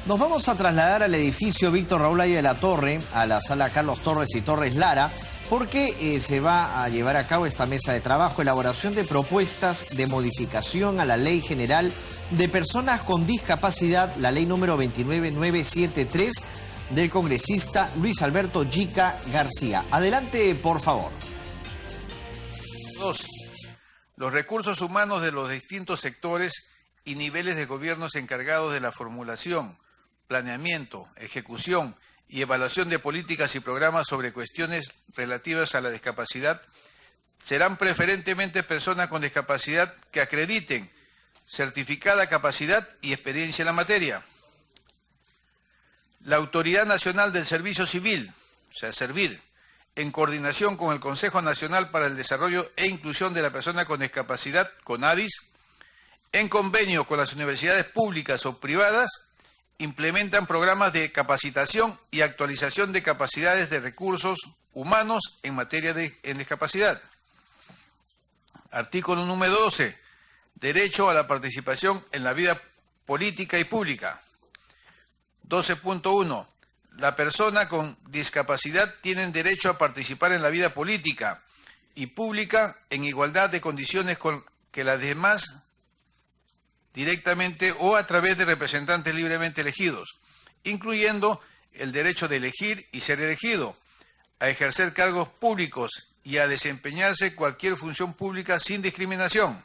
Nos vamos a trasladar al edificio Víctor Raúl Haya de la Torre, a la sala Carlos Torres y Torres Lara, porque se va a llevar a cabo esta mesa de trabajo, elaboración de propuestas de modificación a la Ley General de Personas con Discapacidad, la ley número 29973, del congresista Luis Alberto Yica García. Adelante, por favor. 2. Los recursos humanos de los distintos sectores y niveles de gobiernos encargados de la formulación, planeamiento, ejecución y evaluación de políticas y programas sobre cuestiones relativas a la discapacidad serán preferentemente personas con discapacidad que acrediten certificada capacidad y experiencia en la materia. La Autoridad Nacional del Servicio Civil, o sea, Servir, en coordinación con el Consejo Nacional para el Desarrollo e Inclusión de la Persona con Discapacidad, CONADIS, en convenio con las universidades públicas o privadas, implementan programas de capacitación y actualización de capacidades de recursos humanos en materia de discapacidad. Artículo número 12. Derecho a la participación en la vida política y pública. 12.1. La persona con discapacidad tiene derecho a participar en la vida política y pública en igualdad de condiciones con que las demás, directamente o a través de representantes libremente elegidos, incluyendo el derecho de elegir y ser elegido, a ejercer cargos públicos y a desempeñarse cualquier función pública sin discriminación.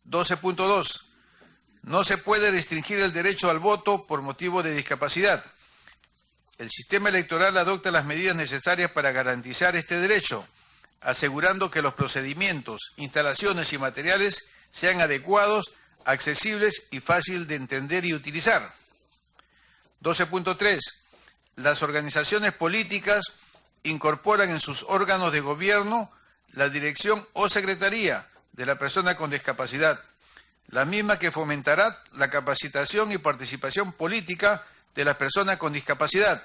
12.2. No se puede restringir el derecho al voto por motivo de discapacidad. El sistema electoral adopta las medidas necesarias para garantizar este derecho, asegurando que los procedimientos, instalaciones y materiales sean adecuados, accesibles y fácil de entender y utilizar. 12.3. Las organizaciones políticas incorporan en sus órganos de gobierno la dirección o secretaría de la persona con discapacidad, la misma que fomentará la capacitación y participación política de las personas con discapacidad.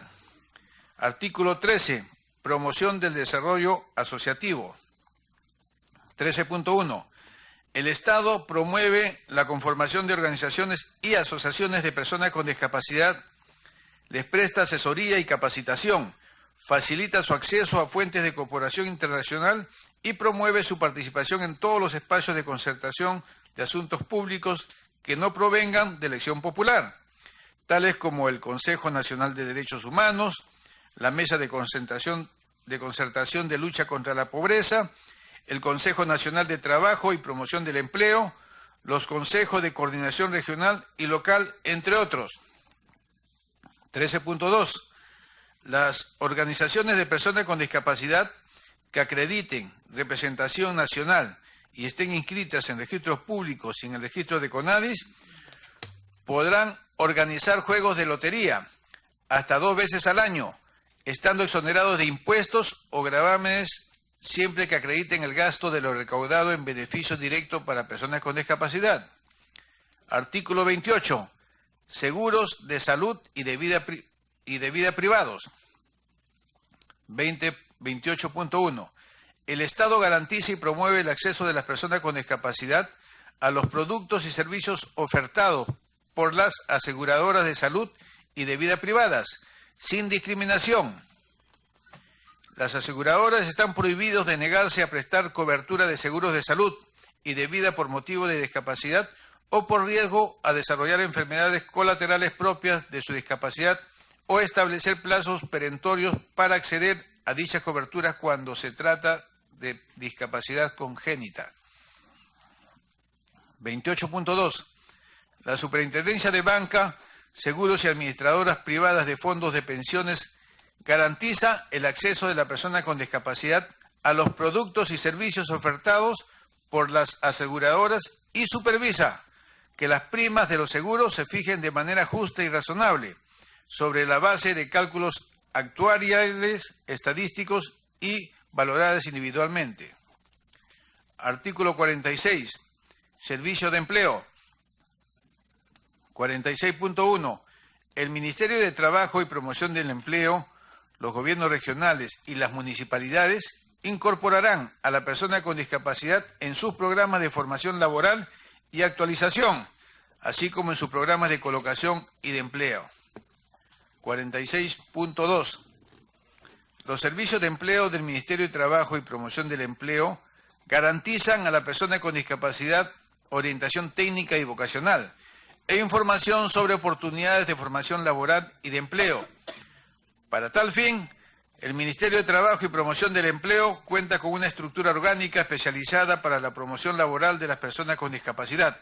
Artículo 13. Promoción del desarrollo asociativo. 13.1. El Estado promueve la conformación de organizaciones y asociaciones de personas con discapacidad, les presta asesoría y capacitación, facilita su acceso a fuentes de cooperación internacional y promueve su participación en todos los espacios de concertación de asuntos públicos que no provengan de elección popular, tales como el Consejo Nacional de Derechos Humanos, la Mesa de Concertación de Lucha contra la Pobreza, el Consejo Nacional de Trabajo y Promoción del Empleo, los Consejos de Coordinación Regional y Local, entre otros. 13.2. Las organizaciones de personas con discapacidad que acrediten representación nacional y estén inscritas en registros públicos y en el registro de CONADIS podrán organizar juegos de lotería hasta 2 veces al año, estando exonerados de impuestos o gravámenes siempre que acrediten el gasto de lo recaudado en beneficios directos para personas con discapacidad. Artículo 28. Seguros de salud y de vida privados. 28.1. El Estado garantiza y promueve el acceso de las personas con discapacidad a los productos y servicios ofertados por las aseguradoras de salud y de vida privadas, sin discriminación. Las aseguradoras están prohibidos de negarse a prestar cobertura de seguros de salud y de vida por motivo de discapacidad o por riesgo a desarrollar enfermedades colaterales propias de su discapacidad o establecer plazos perentorios para acceder a dichas coberturas cuando se trata de discapacidad congénita. 28.2. La Superintendencia de Banca, Seguros y Administradoras Privadas de Fondos de Pensiones garantiza el acceso de la persona con discapacidad a los productos y servicios ofertados por las aseguradoras y supervisa que las primas de los seguros se fijen de manera justa y razonable sobre la base de cálculos actuariales, estadísticos y valoradas individualmente. Artículo 46. Servicio de empleo. 46.1. El Ministerio de Trabajo y Promoción del Empleo, los gobiernos regionales y las municipalidades incorporarán a la persona con discapacidad en sus programas de formación laboral y actualización, así como en sus programas de colocación y de empleo. 46.2. Los servicios de empleo del Ministerio de Trabajo y Promoción del Empleo garantizan a la persona con discapacidad orientación técnica y vocacional e información sobre oportunidades de formación laboral y de empleo. Para tal fin, el Ministerio de Trabajo y Promoción del Empleo cuenta con una estructura orgánica especializada para la promoción laboral de las personas con discapacidad.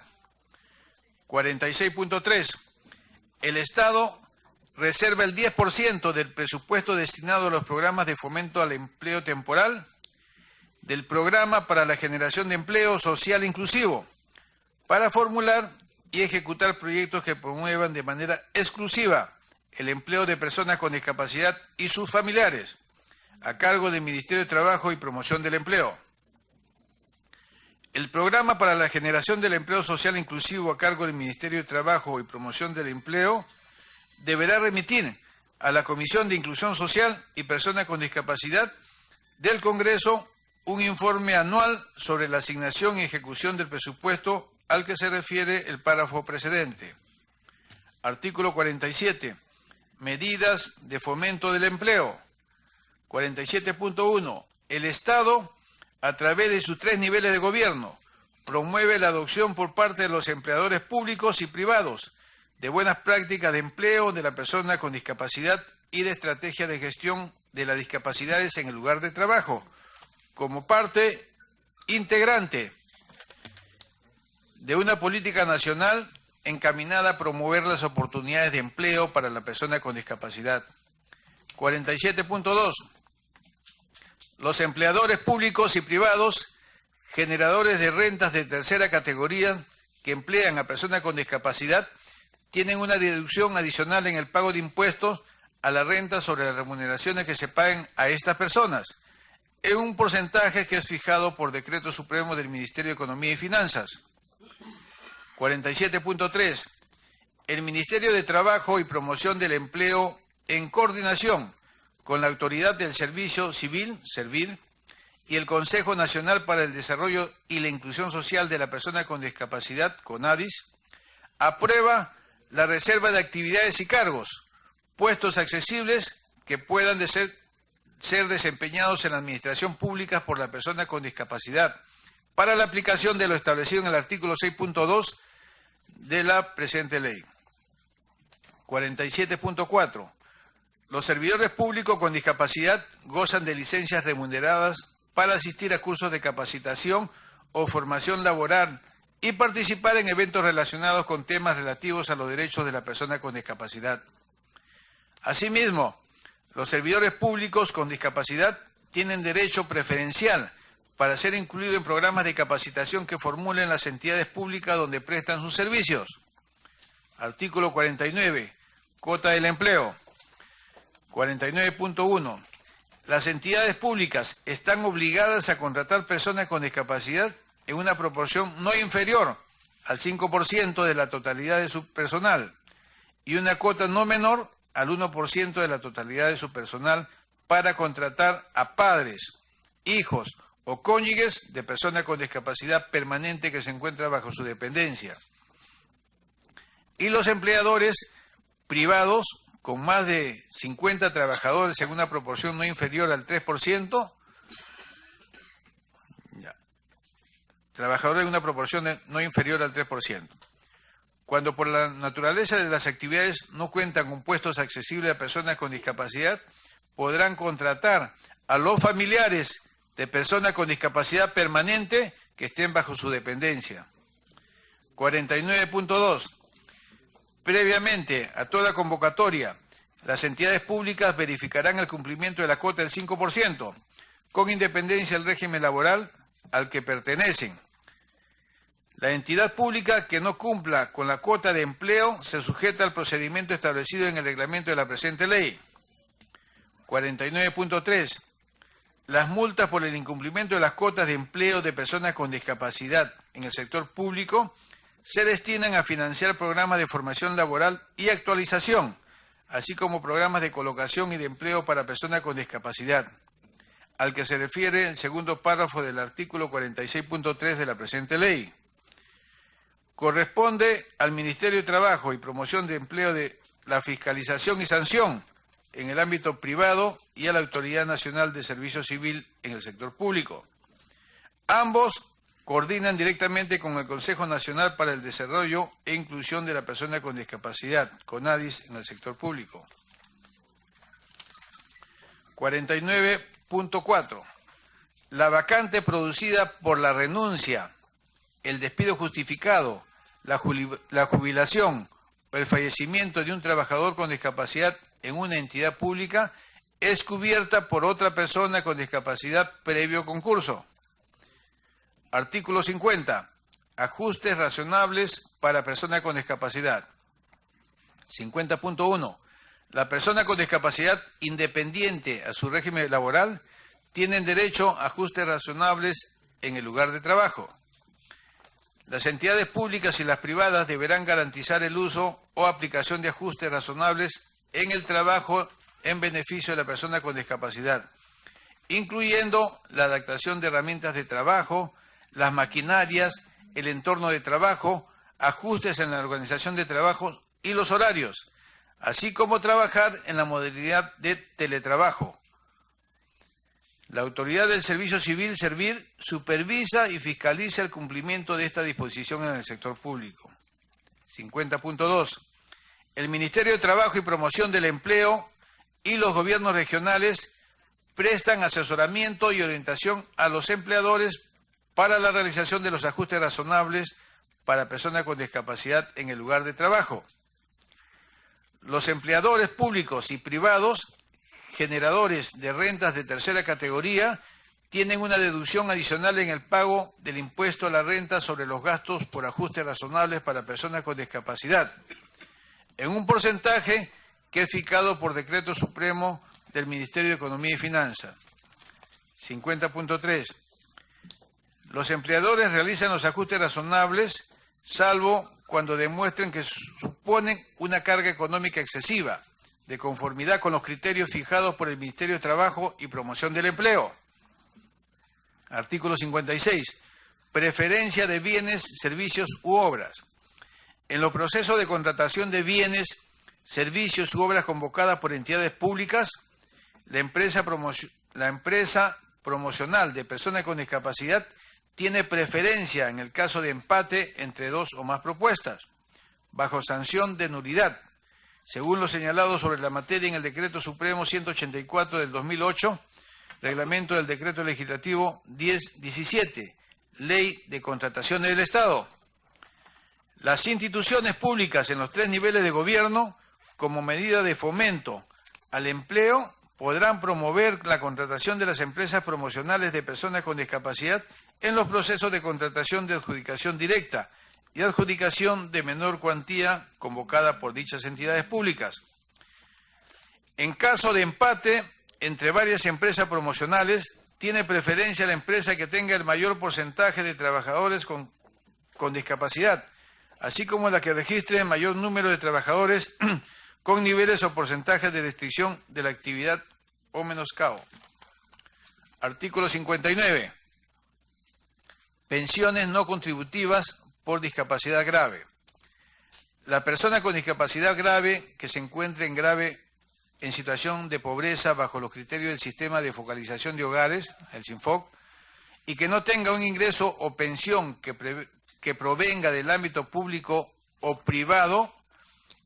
46.3. El Estado reserva el 10% del presupuesto destinado a los programas de fomento al empleo temporal del Programa para la Generación de Empleo Social Inclusivo para formular y ejecutar proyectos que promuevan de manera exclusiva el empleo de personas con discapacidad y sus familiares, a cargo del Ministerio de Trabajo y Promoción del Empleo. El Programa para la Generación del Empleo Social Inclusivo, a cargo del Ministerio de Trabajo y Promoción del Empleo, deberá remitir a la Comisión de Inclusión Social y Personas con Discapacidad del Congreso un informe anual sobre la asignación y ejecución del presupuesto al que se refiere el párrafo precedente. Artículo 47. Medidas de fomento del empleo. 47.1. El Estado, a través de sus 3 niveles de gobierno, promueve la adopción por parte de los empleadores públicos y privados de buenas prácticas de empleo de la persona con discapacidad y de estrategias de gestión de las discapacidades en el lugar de trabajo, como parte integrante de una política nacional encaminada a promover las oportunidades de empleo para la persona con discapacidad. 47.2. Los empleadores públicos y privados, generadores de rentas de tercera categoría que emplean a personas con discapacidad, tienen una deducción adicional en el pago de impuestos a la renta sobre las remuneraciones que se paguen a estas personas, en un porcentaje que es fijado por decreto supremo del Ministerio de Economía y Finanzas. 47.3. El Ministerio de Trabajo y Promoción del Empleo, en coordinación con la Autoridad del Servicio Civil, Servir, y el Consejo Nacional para el Desarrollo y la Inclusión Social de la Persona con Discapacidad, CONADIS, aprueba la reserva de actividades y cargos, puestos accesibles que puedan ser desempeñados en la administración pública por la persona con discapacidad, para la aplicación de lo establecido en el artículo 6.2 de la presente ley. 47.4. Los servidores públicos con discapacidad gozan de licencias remuneradas para asistir a cursos de capacitación o formación laboral y participar en eventos relacionados con temas relativos a los derechos de la persona con discapacidad. Asimismo, los servidores públicos con discapacidad tienen derecho preferencial para ser incluidos en programas de capacitación que formulen las entidades públicas donde prestan sus servicios. Artículo 49. Cuota del empleo. 49.1. Las entidades públicas están obligadas a contratar personas con discapacidad en una proporción no inferior al 5% de la totalidad de su personal y una cuota no menor al 1% de la totalidad de su personal para contratar a padres, hijos o cónyuges de personas con discapacidad permanente que se encuentran bajo su dependencia. Y los empleadores privados con más de 50 trabajadores en una proporción no inferior al 3%, trabajadores en una proporción no inferior al 3%. Cuando por la naturaleza de las actividades no cuentan con puestos accesibles a personas con discapacidad, podrán contratar a los familiares de personas con discapacidad permanente que estén bajo su dependencia. 49.2. Previamente a toda convocatoria, las entidades públicas verificarán el cumplimiento de la cuota del 5%, con independencia del régimen laboral al que pertenecen. La entidad pública que no cumpla con la cuota de empleo se sujeta al procedimiento establecido en el reglamento de la presente ley. 49.3. Las multas por el incumplimiento de las cuotas de empleo de personas con discapacidad en el sector público se destinan a financiar programas de formación laboral y actualización, así como programas de colocación y de empleo para personas con discapacidad, al que se refiere el segundo párrafo del artículo 46.3 de la presente ley. Corresponde al Ministerio de Trabajo y Promoción de Empleo de la fiscalización y sanción en el ámbito privado y a la Autoridad Nacional de Servicio Civil en el sector público. Ambos coordinan directamente con el Consejo Nacional para el Desarrollo e Inclusión de la Persona con Discapacidad, CONADIS, en el sector público. 49.4. La vacante producida por la renuncia, el despido justificado, la jubilación o el fallecimiento de un trabajador con discapacidad en una entidad pública es cubierta por otra persona con discapacidad previo concurso. Artículo 50. Ajustes razonables para persona con discapacidad. 50.1. La persona con discapacidad independiente a su régimen laboral tienen derecho a ajustes razonables en el lugar de trabajo. Las entidades públicas y las privadas deberán garantizar el uso o aplicación de ajustes razonables en el trabajo en beneficio de la persona con discapacidad, incluyendo la adaptación de herramientas de trabajo, las maquinarias, el entorno de trabajo, ajustes en la organización de trabajo y los horarios, así como trabajar en la modalidad de teletrabajo. La Autoridad del Servicio Civil, SERVIR, supervisa y fiscaliza el cumplimiento de esta disposición en el sector público. 50.2. El Ministerio de Trabajo y Promoción del Empleo y los gobiernos regionales prestan asesoramiento y orientación a los empleadores para la realización de los ajustes razonables para personas con discapacidad en el lugar de trabajo. Los empleadores públicos y privados, generadores de rentas de tercera categoría, tienen una deducción adicional en el pago del impuesto a la renta sobre los gastos por ajustes razonables para personas con discapacidad, en un porcentaje que es fijado por decreto supremo del Ministerio de Economía y Finanzas. 50.3. Los empleadores realizan los ajustes razonables, salvo cuando demuestren que suponen una carga económica excesiva, de conformidad con los criterios fijados por el Ministerio de Trabajo y Promoción del Empleo. Artículo 56. Preferencia de bienes, servicios u obras. En los procesos de contratación de bienes, servicios u obras convocadas por entidades públicas, la empresa promocional de personas con discapacidad tiene preferencia en el caso de empate entre dos o más propuestas, bajo sanción de nulidad, según lo señalado sobre la materia en el Decreto Supremo 184 del 2008, Reglamento del Decreto Legislativo 1017, Ley de Contrataciones del Estado. Las instituciones públicas en los 3 niveles de gobierno, como medida de fomento al empleo, podrán promover la contratación de las empresas promocionales de personas con discapacidad en los procesos de contratación de adjudicación directa y adjudicación de menor cuantía convocada por dichas entidades públicas. En caso de empate entre varias empresas promocionales, tiene preferencia la empresa que tenga el mayor porcentaje de trabajadores con discapacidad, así como la que registre el mayor número de trabajadores con niveles o porcentajes de restricción de la actividad o menoscabo. Artículo 59. Pensiones no contributivas por discapacidad grave. La persona con discapacidad grave que se encuentre en situación de pobreza bajo los criterios del Sistema de Focalización de Hogares, el SINFOC, y que no tenga un ingreso o pensión que provenga del ámbito público o privado,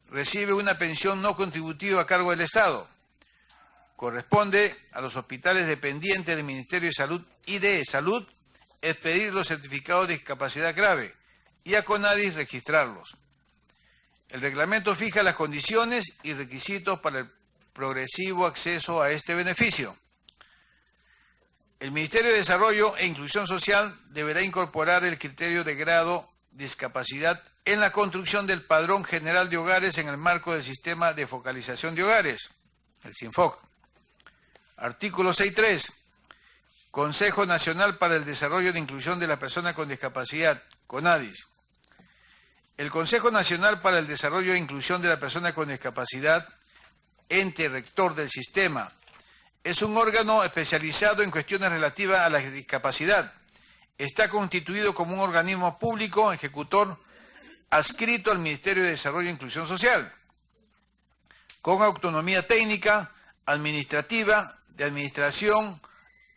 recibe una pensión no contributiva a cargo del Estado. Corresponde a los hospitales dependientes del Ministerio de Salud y de Salud expedir los certificados de discapacidad grave y a CONADIS registrarlos. El reglamento fija las condiciones y requisitos para el progresivo acceso a este beneficio. El Ministerio de Desarrollo e Inclusión Social deberá incorporar el criterio de grado de discapacidad en la construcción del Padrón General de Hogares en el marco del Sistema de Focalización de Hogares, el SINFOC. Artículo 6.3. Consejo Nacional para el Desarrollo e Inclusión de las Personas con Discapacidad, CONADIS. El Consejo Nacional para el Desarrollo e Inclusión de las Personas con Discapacidad, ente rector del sistema, es un órgano especializado en cuestiones relativas a la discapacidad. Está constituido como un organismo público ejecutor adscrito al Ministerio de Desarrollo e Inclusión Social, con autonomía técnica, administrativa, de administración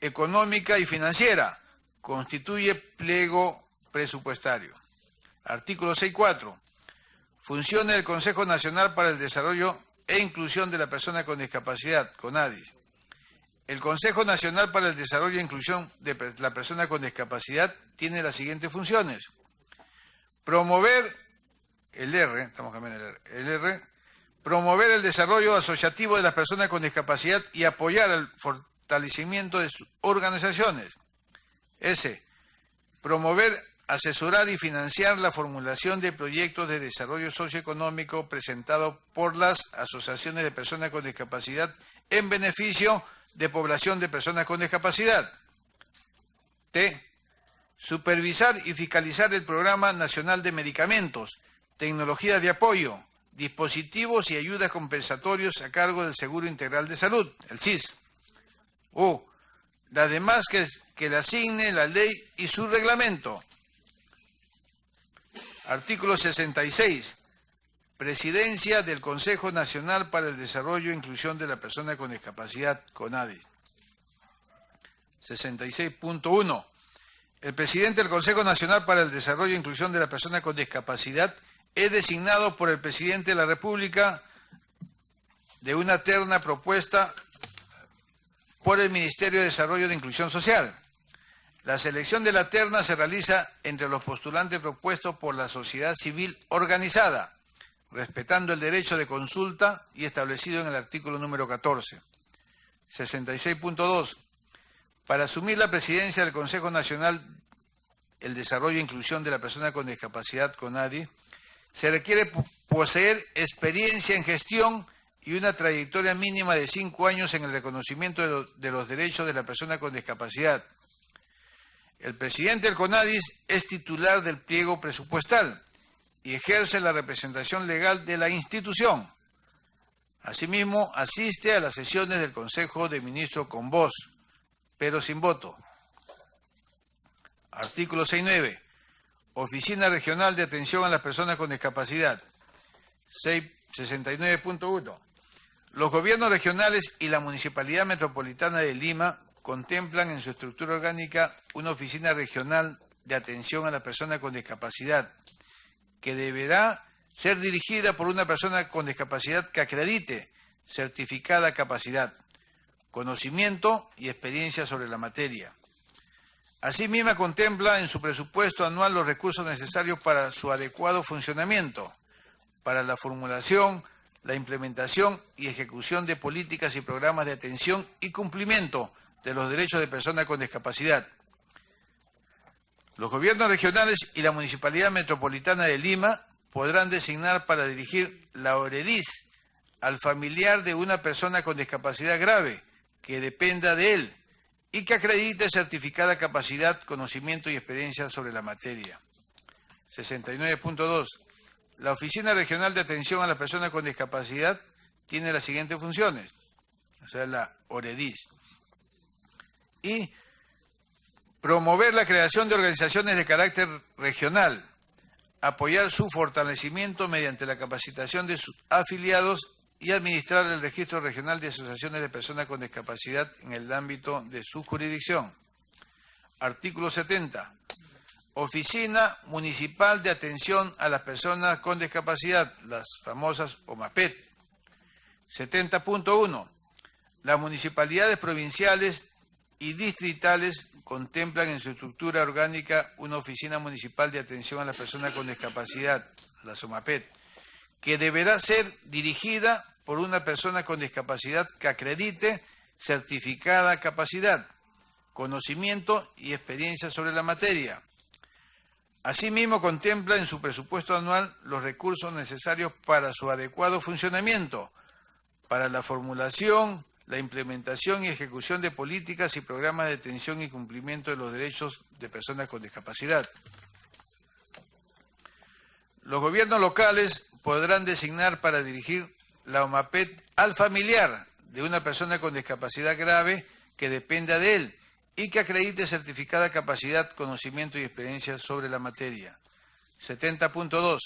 económica y financiera. Constituye pliego presupuestario. Artículo 6.4. Funciones del Consejo Nacional para el Desarrollo e Inclusión de la Persona con Discapacidad, CONADIS. El Consejo Nacional para el Desarrollo e Inclusión de la Persona con Discapacidad tiene las siguientes funciones. Promover promover el desarrollo asociativo de las personas con discapacidad y apoyar el fortalecimiento de sus organizaciones. Promover, asesorar y financiar la formulación de proyectos de desarrollo socioeconómico presentados por las asociaciones de personas con discapacidad en beneficio de población de personas con discapacidad. Supervisar y fiscalizar el Programa Nacional de Medicamentos, Tecnologías de Apoyo, Dispositivos y Ayudas Compensatorios a cargo del Seguro Integral de Salud, el SIS. Las demás que le asigne la ley y su reglamento. Artículo 66. Presidencia del Consejo Nacional para el Desarrollo e Inclusión de la Persona con Discapacidad, CONADIS. 66.1. El presidente del Consejo Nacional para el Desarrollo e Inclusión de la Persona con Discapacidad es designado por el presidente de la República de una terna propuesta por el Ministerio de Desarrollo e Inclusión Social. La selección de la terna se realiza entre los postulantes propuestos por la sociedad civil organizada, respetando el derecho de consulta y establecido en el artículo número 14. 66.2. Para asumir la presidencia del Consejo Nacional el Desarrollo e Inclusión de la Persona con Discapacidad, CONADIS, se requiere poseer experiencia en gestión y una trayectoria mínima de 5 años en el reconocimiento de los derechos de la persona con discapacidad. El presidente del CONADIS es titular del pliego presupuestal y ejerce la representación legal de la institución. Asimismo, asiste a las sesiones del Consejo de Ministros con voz, pero sin voto. Artículo 6.9. Oficina Regional de Atención a las Personas con Discapacidad. 69.1. Los gobiernos regionales y la Municipalidad Metropolitana de Lima contemplan en su estructura orgánica una oficina regional de atención a la persona con discapacidad, que deberá ser dirigida por una persona con discapacidad que acredite certificada capacidad, conocimiento y experiencia sobre la materia. Asimismo, contempla en su presupuesto anual los recursos necesarios para su adecuado funcionamiento, para la formulación, la implementación y ejecución de políticas y programas de atención y cumplimiento de los derechos de personas con discapacidad. Los gobiernos regionales y la Municipalidad Metropolitana de Lima podrán designar para dirigir la OREDIS al familiar de una persona con discapacidad grave que dependa de él y que acredite certificada capacidad, conocimiento y experiencia sobre la materia. 69.2. La Oficina Regional de Atención a las Personas con Discapacidad tiene las siguientes funciones, o sea, la OREDIS. Y promover la creación de organizaciones de carácter regional, apoyar su fortalecimiento mediante la capacitación de sus afiliados y administrar el registro regional de asociaciones de personas con discapacidad en el ámbito de su jurisdicción. Artículo 70. Oficina Municipal de Atención a las Personas con Discapacidad, las famosas OMAPED. 70.1. Las municipalidades provinciales y distritales contemplan en su estructura orgánica una oficina municipal de atención a las personas con discapacidad, la OMAPED, que deberá ser dirigida por una persona con discapacidad que acredite certificada capacidad, conocimiento y experiencia sobre la materia. Asimismo, contempla en su presupuesto anual los recursos necesarios para su adecuado funcionamiento, para la formulación, la implementación y ejecución de políticas y programas de atención y cumplimiento de los derechos de personas con discapacidad. Los gobiernos locales podrán designar para dirigir la OMAPED al familiar de una persona con discapacidad grave que dependa de él y que acredite certificada capacidad, conocimiento y experiencia sobre la materia. 70.2.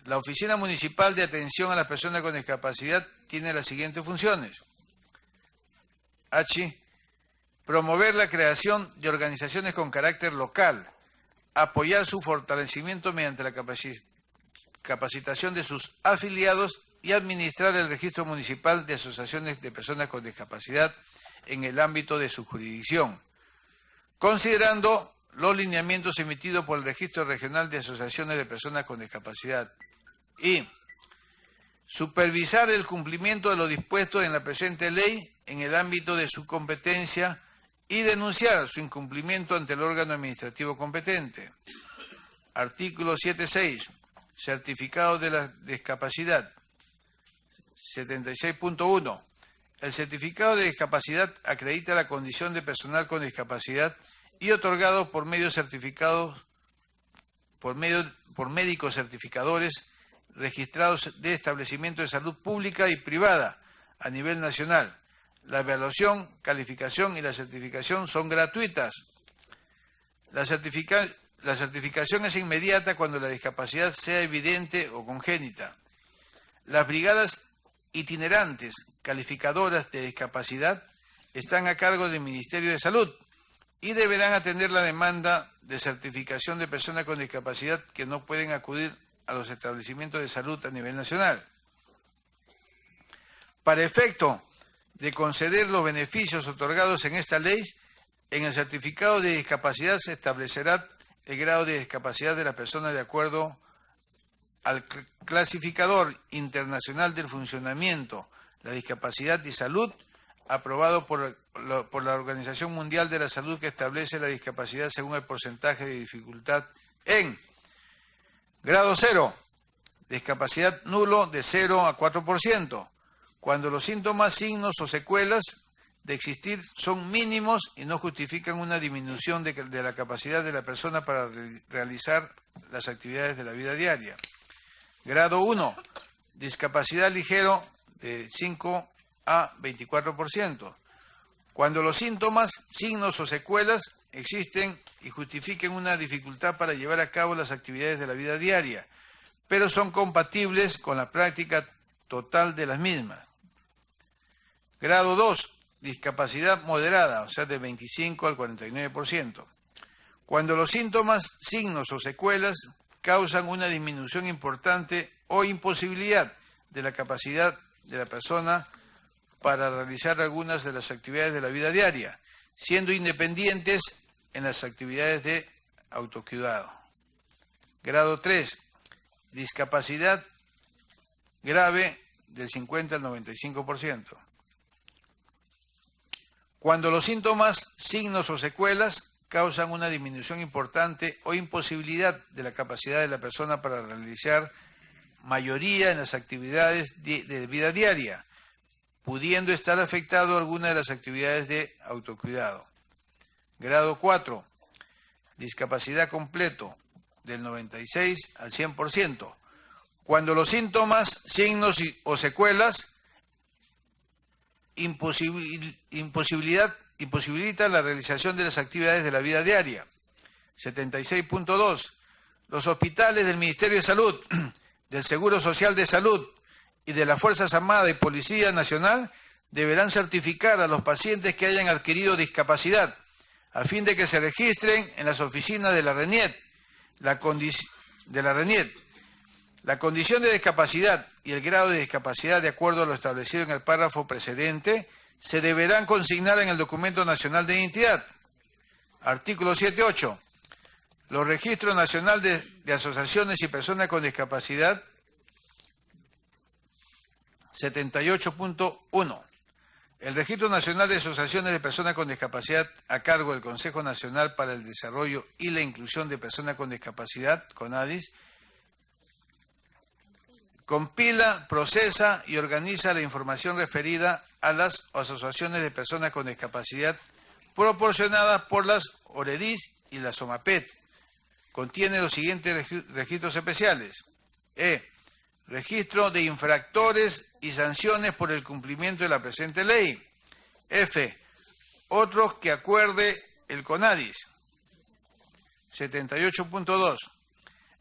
La Oficina Municipal de Atención a las Personas con Discapacidad tiene las siguientes funciones. H. Promover la creación de organizaciones con carácter local. Apoyar su fortalecimiento mediante la capacitación de sus afiliados y administrar el registro municipal de asociaciones de personas con discapacidad en el ámbito de su jurisdicción, considerando los lineamientos emitidos por el Registro Regional de Asociaciones de Personas con Discapacidad. Y supervisar el cumplimiento de lo dispuesto en la presente ley en el ámbito de su competencia y denunciar su incumplimiento ante el órgano administrativo competente. Artículo 7.6. Certificado de la discapacidad. 76.1. El certificado de discapacidad acredita la condición de personal con discapacidad y otorgado por medios certificados, por médicos certificadores registrados de establecimientos de salud pública y privada a nivel nacional. La evaluación, calificación y la certificación son gratuitas. La certificación es inmediata cuando la discapacidad sea evidente o congénita. Las brigadas itinerantes calificadoras de discapacidad están a cargo del Ministerio de Salud y deberán atender la demanda de certificación de personas con discapacidad que no pueden acudir a los establecimientos de salud a nivel nacional. Para efecto de conceder los beneficios otorgados en esta ley, en el certificado de discapacidad se establecerá el grado de discapacidad de la persona de acuerdo al clasificador internacional del funcionamiento, la discapacidad y salud, aprobado por la Organización Mundial de la Salud, que establece la discapacidad según el porcentaje de dificultad en grado 0, discapacidad nulo de 0 a 4%, cuando los síntomas, signos o secuelas de existir son mínimos y no justifican una disminución de la capacidad de la persona para realizar las actividades de la vida diaria. Grado 1, discapacidad ligero de 5 a 24%, cuando los síntomas, signos o secuelas existen y justifiquen una dificultad para llevar a cabo las actividades de la vida diaria, pero son compatibles con la práctica total de las mismas. Grado 2, discapacidad moderada, o sea, de 25 al 49%, cuando los síntomas, signos o secuelas causan una disminución importante o imposibilidad de la capacidad de la persona para realizar algunas de las actividades de la vida diaria, siendo independientes en las actividades de autocuidado. Grado 3, discapacidad grave del 50 al 95%. Cuando los síntomas, signos o secuelas causan una disminución importante o imposibilidad de la capacidad de la persona para realizar mayoría en las actividades de vida diaria, pudiendo estar afectado alguna de las actividades de autocuidado. Grado 4, discapacidad completo del 96 al 100%, cuando los síntomas, signos o secuelas imposibilitan la realización de las actividades de la vida diaria. 76.2. Los hospitales del Ministerio de Salud, del Seguro Social de Salud y de las Fuerzas Armadas y Policía Nacional deberán certificar a los pacientes que hayan adquirido discapacidad a fin de que se registren en las oficinas de la RENIET. La condición de discapacidad y el grado de discapacidad, de acuerdo a lo establecido en el párrafo precedente, se deberán consignar en el Documento Nacional de Identidad. Artículo 7.8. Los registros nacionales de asociaciones y personas con discapacidad. 78.1. El Registro Nacional de Asociaciones de Personas con Discapacidad, a cargo del Consejo Nacional para el Desarrollo y la Inclusión de Personas con Discapacidad, CONADIS, compila, procesa y organiza la información referida a las asociaciones de personas con discapacidad proporcionadas por las OREDIS y la SOMAPET. Contiene los siguientes registros especiales. Registro de infractores y sanciones por el cumplimiento de la presente ley. F. Otros que acuerde el CONADIS. 78.2.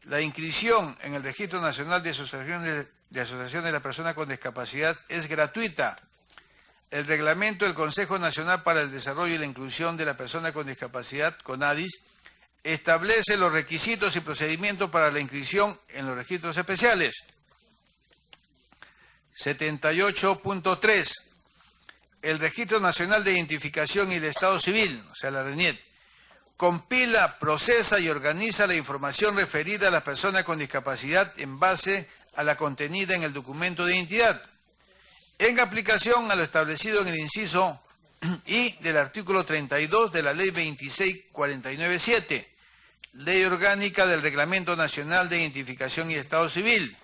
La inscripción en el Registro Nacional de Asociaciones de las Personas con Discapacidad es gratuita. El reglamento del Consejo Nacional para el Desarrollo y la Inclusión de la Persona con Discapacidad, CONADIS, establece los requisitos y procedimientos para la inscripción en los registros especiales. 78.3. El Registro Nacional de Identificación y el Estado Civil, o sea, la RENIET, compila, procesa y organiza la información referida a las personas con discapacidad en base a la contenida en el documento de identidad, en aplicación a lo establecido en el inciso I del artículo 32 de la Ley 2649/7, Ley Orgánica del Reglamento Nacional de Identificación y Estado Civil.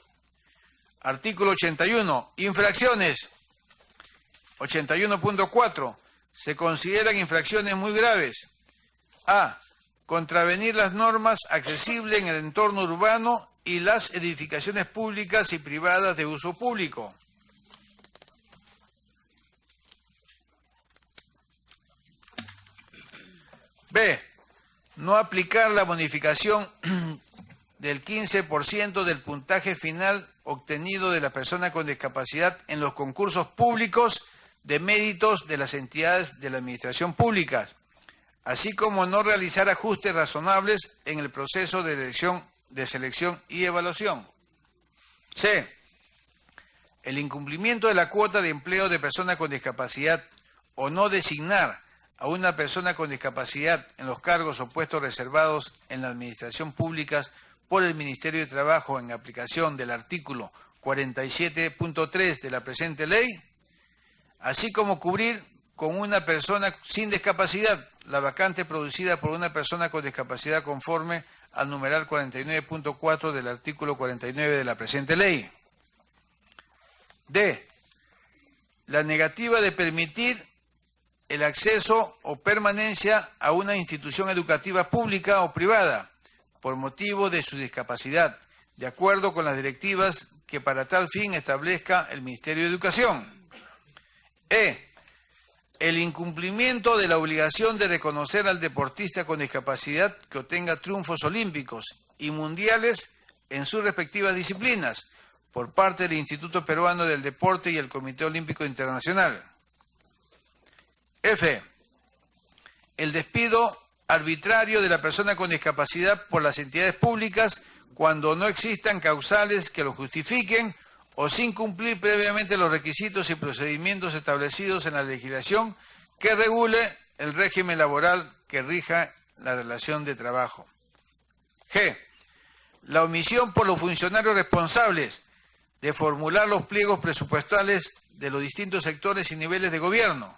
Artículo 81. Infracciones. 81.4. Se consideran infracciones muy graves. A. Contravenir las normas accesibles en el entorno urbano y las edificaciones públicas y privadas de uso público. B. No aplicar la bonificación del 15% del puntaje final obtenido de la persona con discapacidad en los concursos públicos de méritos de las entidades de la administración pública, así como no realizar ajustes razonables en el proceso de selección y evaluación. C. El incumplimiento de la cuota de empleo de personas con discapacidad o no designar a una persona con discapacidad en los cargos o puestos reservados en la administración pública por el Ministerio de Trabajo en aplicación del artículo 47.3 de la presente ley, así como cubrir con una persona sin discapacidad la vacante producida por una persona con discapacidad conforme al numeral 49.4 del artículo 49 de la presente ley. D. La negativa de permitir el acceso o permanencia a una institución educativa pública o privada por motivo de su discapacidad, de acuerdo con las directivas que para tal fin establezca el Ministerio de Educación. E. El incumplimiento de la obligación de reconocer al deportista con discapacidad que obtenga triunfos olímpicos y mundiales en sus respectivas disciplinas por parte del Instituto Peruano del Deporte y el Comité Olímpico Internacional. F. El despido arbitrario de la persona con discapacidad por las entidades públicas cuando no existan causales que lo justifiquen o sin cumplir previamente los requisitos y procedimientos establecidos en la legislación que regule el régimen laboral que rija la relación de trabajo. G. La omisión por los funcionarios responsables de formular los pliegos presupuestales de los distintos sectores y niveles de gobierno,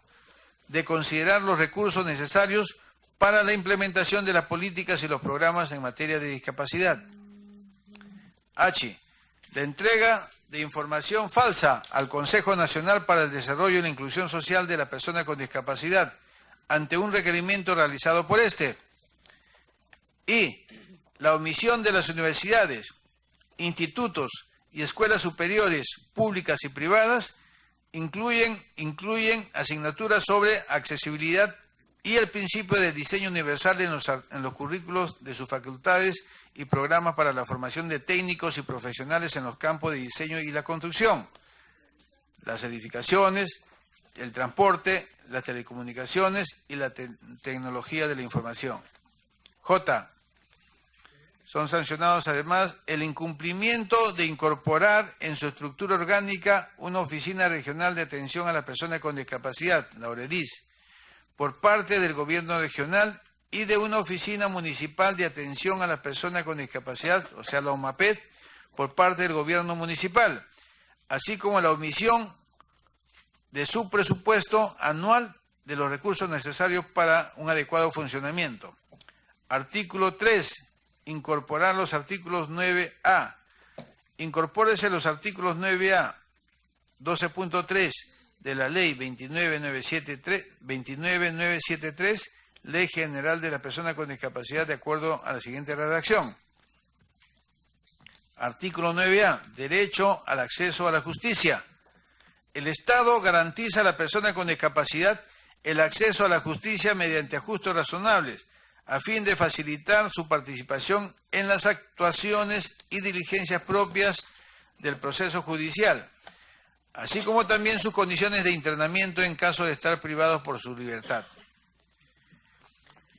de considerar los recursos necesarios para la implementación de las políticas y los programas en materia de discapacidad. H. La entrega de información falsa al Consejo Nacional para el Desarrollo y la Inclusión Social de la Persona con Discapacidad ante un requerimiento realizado por este. Y la omisión de las universidades, institutos y escuelas superiores públicas y privadas incluyen asignaturas sobre accesibilidad y el principio de diseño universal en los currículos de sus facultades y programas para la formación de técnicos y profesionales en los campos de diseño y la construcción, las edificaciones, el transporte, las telecomunicaciones y la tecnología de la información. J. Son sancionados además el incumplimiento de incorporar en su estructura orgánica una oficina regional de atención a las personas con discapacidad, la OREDIS, por parte del gobierno regional y de una oficina municipal de atención a las personas con discapacidad, o sea, la OMAPED, por parte del gobierno municipal, así como la omisión de su presupuesto anual de los recursos necesarios para un adecuado funcionamiento. Artículo 3. Incorporar los artículos 9A. Incorpórese los artículos 9A, 12.3 de la Ley 29973, Ley General de la Persona con Discapacidad, de acuerdo a la siguiente redacción. Artículo 9A. Derecho al acceso a la justicia. El Estado garantiza a la persona con discapacidad el acceso a la justicia mediante ajustes razonables, a fin de facilitar su participación en las actuaciones y diligencias propias del proceso judicial, así como también sus condiciones de internamiento en caso de estar privados por su libertad.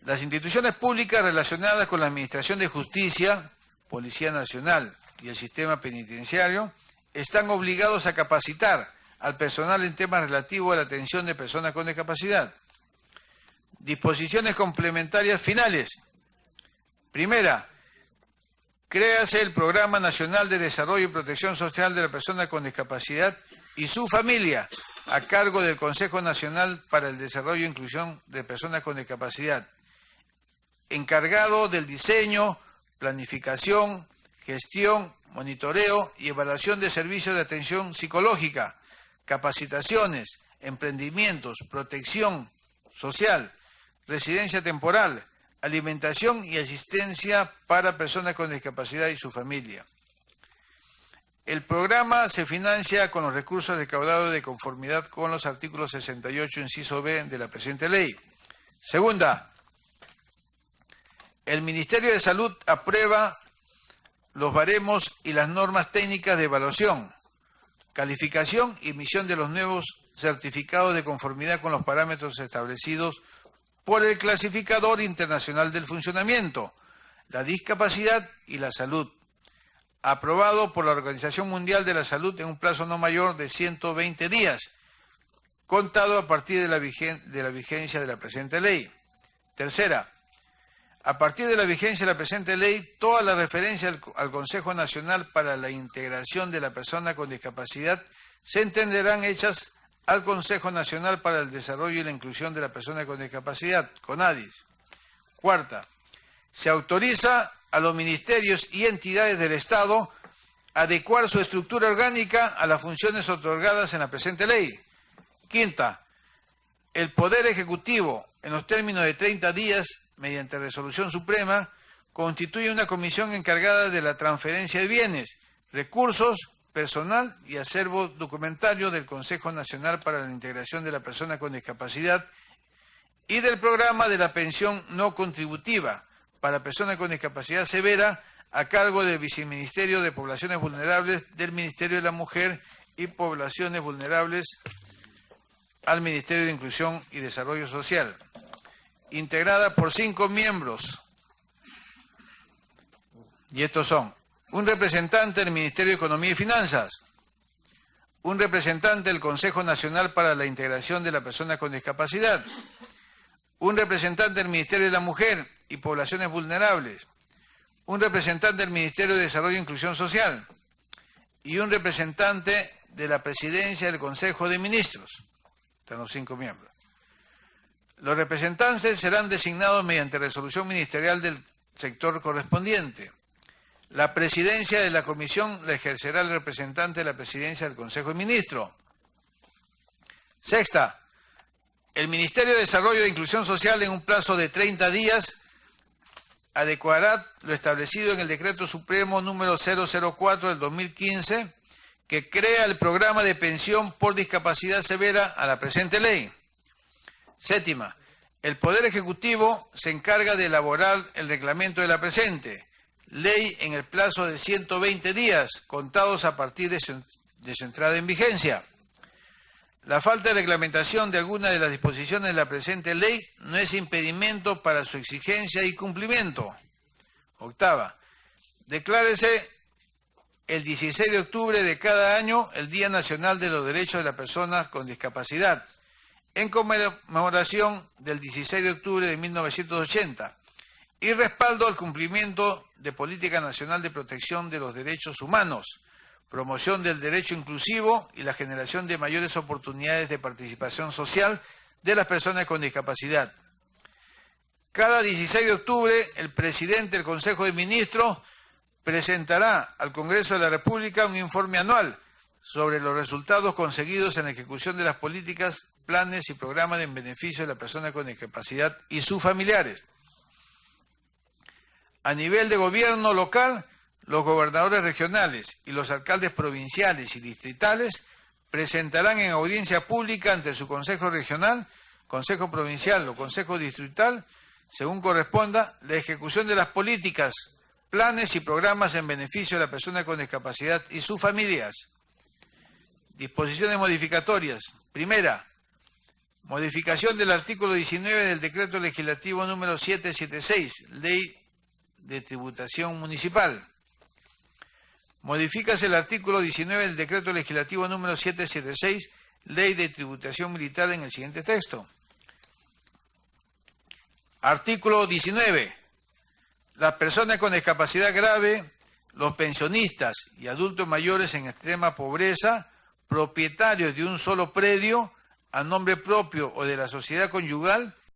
Las instituciones públicas relacionadas con la Administración de Justicia, Policía Nacional y el sistema penitenciario están obligados a capacitar al personal en temas relativos a la atención de personas con discapacidad. Disposiciones complementarias finales. Primera, créase el Programa Nacional de Desarrollo y Protección Social de la Persona con Discapacidad y su familia, a cargo del Consejo Nacional para el Desarrollo e Inclusión de Personas con Discapacidad, encargado del diseño, planificación, gestión, monitoreo y evaluación de servicios de atención psicológica, capacitaciones, emprendimientos, protección social, residencia temporal, alimentación y asistencia para personas con discapacidad y su familia. El programa se financia con los recursos recaudados de conformidad con los artículos 68, inciso B de la presente ley. Segunda, el Ministerio de Salud aprueba los baremos y las normas técnicas de evaluación, calificación y emisión de los nuevos certificados de conformidad con los parámetros establecidos por el Clasificador Internacional del Funcionamiento, la Discapacidad y la Salud, aprobado por la Organización Mundial de la Salud en un plazo no mayor de 120 días, contado a partir de la vigencia de la presente ley. Tercera, a partir de la vigencia de la presente ley, toda la referencia al Consejo Nacional para la Integración de la Persona con Discapacidad se entenderán hechas al Consejo Nacional para el Desarrollo y la Inclusión de la Persona con Discapacidad, CONADIS. Cuarta, se autoriza a los ministerios y entidades del Estado a adecuar su estructura orgánica a las funciones otorgadas en la presente ley. Quinta, el Poder Ejecutivo, en los términos de 30 días, mediante resolución suprema, constituye una comisión encargada de la transferencia de bienes, recursos, personal y acervo documentario del Consejo Nacional para la Integración de la Persona con Discapacidad y del programa de la pensión no contributiva para personas con discapacidad severa a cargo del Viceministerio de Poblaciones Vulnerables del Ministerio de la Mujer y Poblaciones Vulnerables al Ministerio de Inclusión y Desarrollo Social, integrada por 5 miembros, y estos son: un representante del Ministerio de Economía y Finanzas, un representante del Consejo Nacional para la Integración de la Persona con Discapacidad, un representante del Ministerio de la Mujer y Poblaciones Vulnerables, un representante del Ministerio de Desarrollo e Inclusión Social y un representante de la Presidencia del Consejo de Ministros. Están los 5 miembros. Los representantes serán designados mediante resolución ministerial del sector correspondiente. La presidencia de la comisión la ejercerá el representante de la presidencia del Consejo de Ministros. Sexta, el Ministerio de Desarrollo e Inclusión Social, en un plazo de 30 días, adecuará lo establecido en el Decreto Supremo número 004 del 2015, que crea el programa de pensión por discapacidad severa a la presente ley. Séptima, el Poder Ejecutivo se encarga de elaborar el reglamento de la presente ley en el plazo de 120 días, contados a partir de su entrada en vigencia. La falta de reglamentación de alguna de las disposiciones de la presente ley no es impedimento para su exigencia y cumplimiento. Octava, declárese el 16 de octubre de cada año el Día Nacional de los Derechos de las Personas con Discapacidad, en conmemoración del 16 de octubre de 1980, y respaldo al cumplimiento de Política Nacional de Protección de los Derechos Humanos, promoción del derecho inclusivo y la generación de mayores oportunidades de participación social de las personas con discapacidad. Cada 16 de octubre, el presidente del Consejo de Ministros presentará al Congreso de la República un informe anual sobre los resultados conseguidos en la ejecución de las políticas, planes y programas en beneficio de la persona con discapacidad y sus familiares. A nivel de gobierno local, los gobernadores regionales y los alcaldes provinciales y distritales presentarán en audiencia pública ante su Consejo Regional, Consejo Provincial o Consejo Distrital según corresponda, la ejecución de las políticas, planes y programas en beneficio de la persona con discapacidad y sus familias. Disposiciones modificatorias. Primera, modificación del artículo 19 del Decreto Legislativo número 776, Ley de Tributación Municipal. Modifícase el artículo 19 del Decreto Legislativo número 776, Ley de Tributación Militar en el siguiente texto. Artículo 19. Las personas con discapacidad grave, los pensionistas y adultos mayores en extrema pobreza, propietarios de un solo predio, a nombre propio o de la sociedad conyugal,